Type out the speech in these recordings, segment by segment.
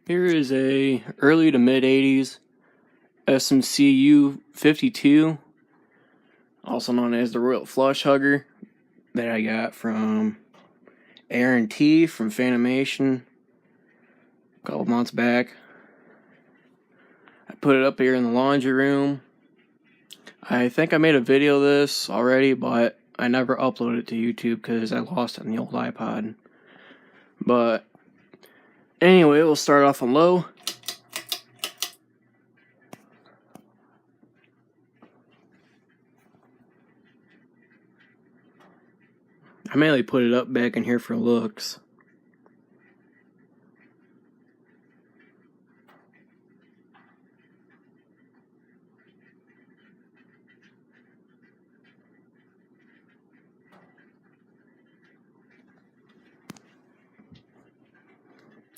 Here is a early to mid 80s SMC U-52, also known as the Royal Flush Hugger, that I got from Aaron T from Fanimation a couple months back. I put it up here in the laundry room. I think I made a video of this already, but I never uploaded it to YouTube because I lost it on the old iPod. But anyway, we'll start off on low. I mainly put it up back in here for looks.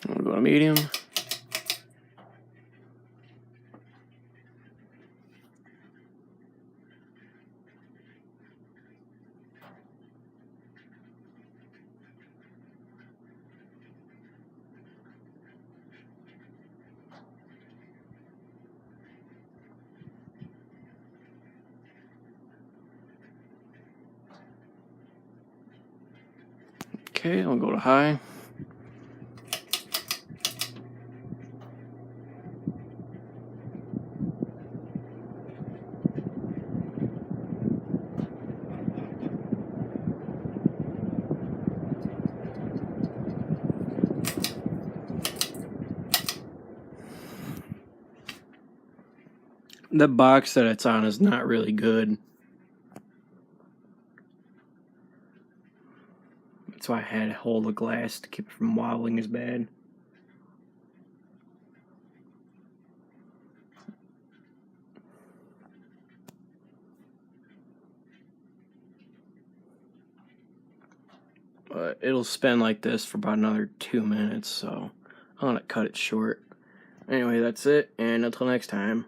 I'm gonna go to medium. Okay, I'll go to high. The box that it's on is not really good. That's why I had to hold the glass to keep it from wobbling as bad. But it'll spin like this for about another 2 minutes, so I'm gonna cut it short. Anyway, that's it, and until next time.